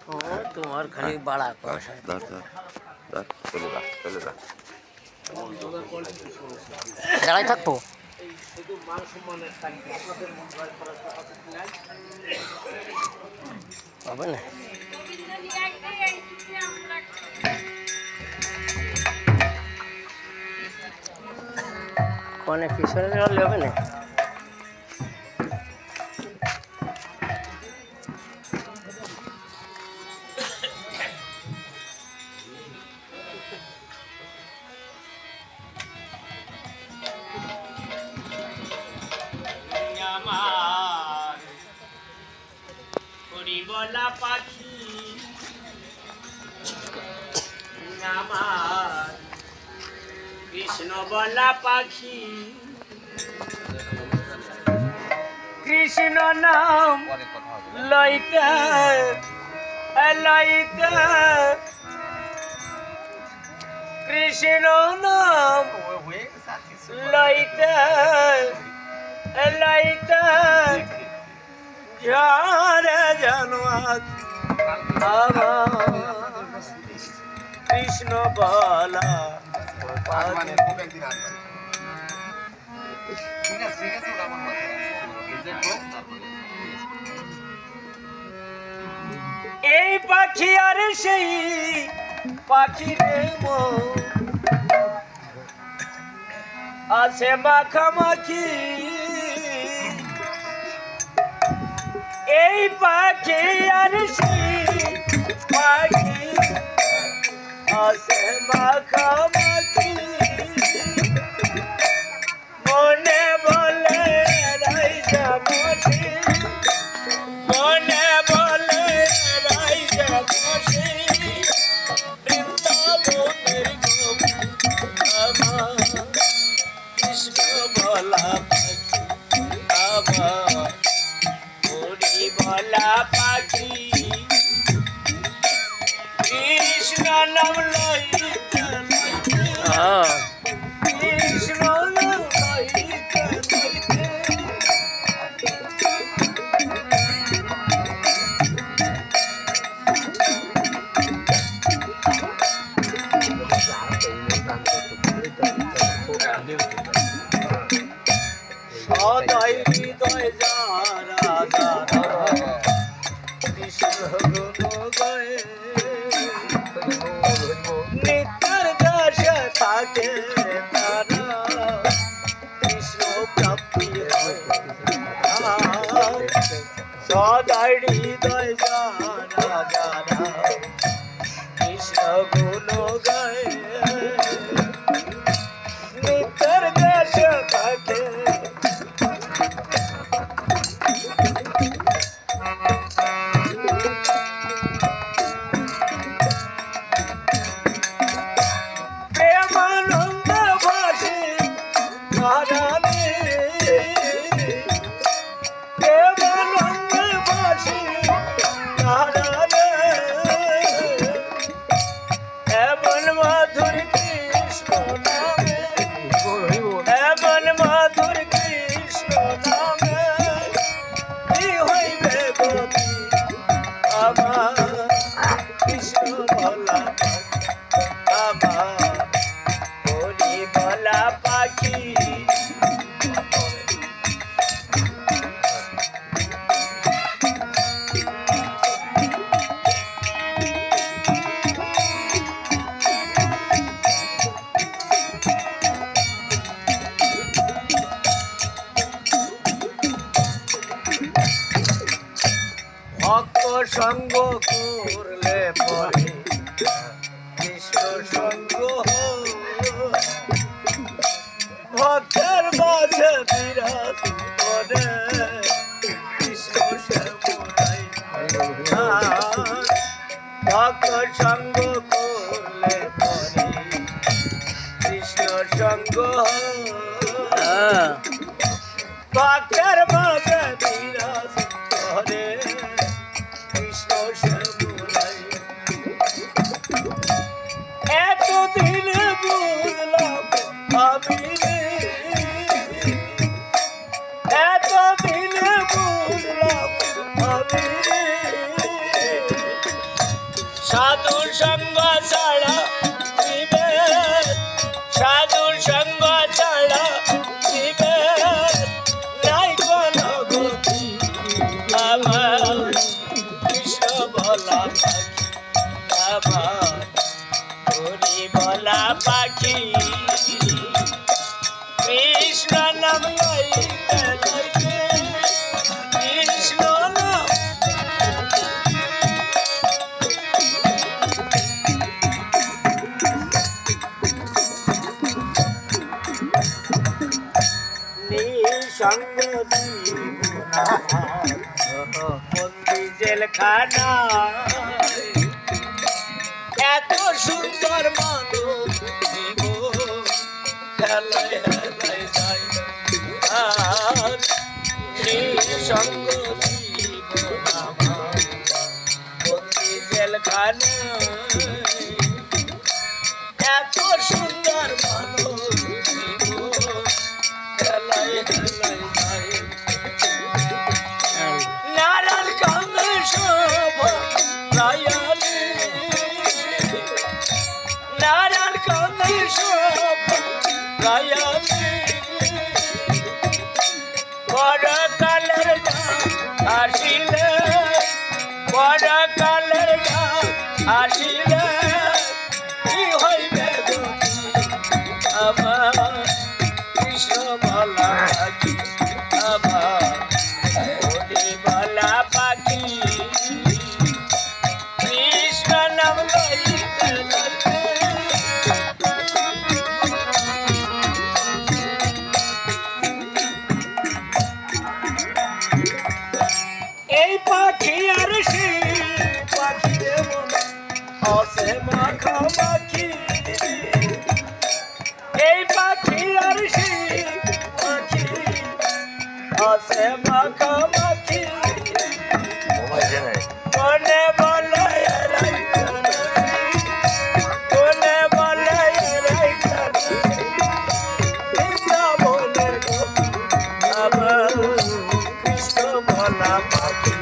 ও তোমার খালি বাড়া ধর ধর ধর ধর চলে যা চলে যা দাঁড়াই থাকবো। হবে না কনে পিছনে চলে হবে না। আমার বলা পাখি আমার কৃষ্ণ বলা পাখি কৃষ্ণ নাম লইতে লইতে কৃষ্ণ নাম লইতে লইতে ঝরে জানোয়ার কৃষ্ণ বলা এই পাখি আর সেই পাখি আছে মাখামাখি এই পাখি আর সেই পাখি আছে মাখামাখি মনে বলে রাইজা মনে মনে বলে রাইজা মনে বৃন্দাবনের গোপী আমার কৃষ্ণ বলা পাখি আমার হরি বলা পাখি কৃষ্ণ নাম লইতে কৃষ্ণ নাম লইতে লইতে সদয় হৃদয় যারা যারা কৃষ্ণ গুণ গায়ে নিত্যর দাস থাকে তারা কৃষ্ণ প্রাপ্তি হয় সদয় হৃদয় যারা যারা কৃষ্ণ গুণ গায়ে নিত্যর দাস থাকে প্রেমানন্দ ভাসে নারায়ণে প্রেমানন্দ ভাসে নারায়ণে এমন মাধুর কৃষ্ণ নামে এমন মাধুর কৃষ্ণ নামে কি হইবে গতি আমার কৃষ্ণ বলা আমার হরি বলা পাখি ভক্ত সঙ্গ করলে পরে কৃষ্ণ সঙ্গ ভক্তের মাঝে বিরাজ করে কৃষ্ণ শ্যামলাই ভক্ত সঙ্গ করলে পরে কৃষ্ণ সঙ্গ ভক্তের মাঝে বিরাজ করে কৃষ্ণ শ্যামলাই এতদিন বুঝলাম আমি এতদিন বুঝলাম আমি সাধু সঙ্গ ছাড়া দিবে সাধু সঙ্গ ছাড়া দিবে নাই কোনো গতি আমার কৃষ্ণ বলা পাখি আমার হরি বলা পাখি কৃষ্ণ নাম লইতে লইতে কৃষ্ণ নাম নিঃসঙ্গ জীবনা বন্দি জেলখানা এত সুন্দর মানুষ জীবন হেলায় হেলায় যায় আর নিঃসঙ্গ জীবন আমার বন্দি জেলখানা এত সুন্দর মানুষ জীবন হেলায় হেলায় যায় নারায়ণ কামে শোভ রায়ালি নারায়ণ কামে শোভ রায়ালি বড় কালের আসিলে বড় কালের আসিলে কি হইবে গতি আমার কৃষ্ণ বলা পাখি আমার হরি বলা পাখি কৃষ্ণ নাম লইতে লইতে এই পাখি আর সে পাখি যেমন হসে মাখামাখি এই পাখি আর সে পাখি হসে মাখামাখি কোনে বলে এরাই কোনে বলে এরাই বৃন্দাবনের আমার কৃষ্ণ বলা পাখি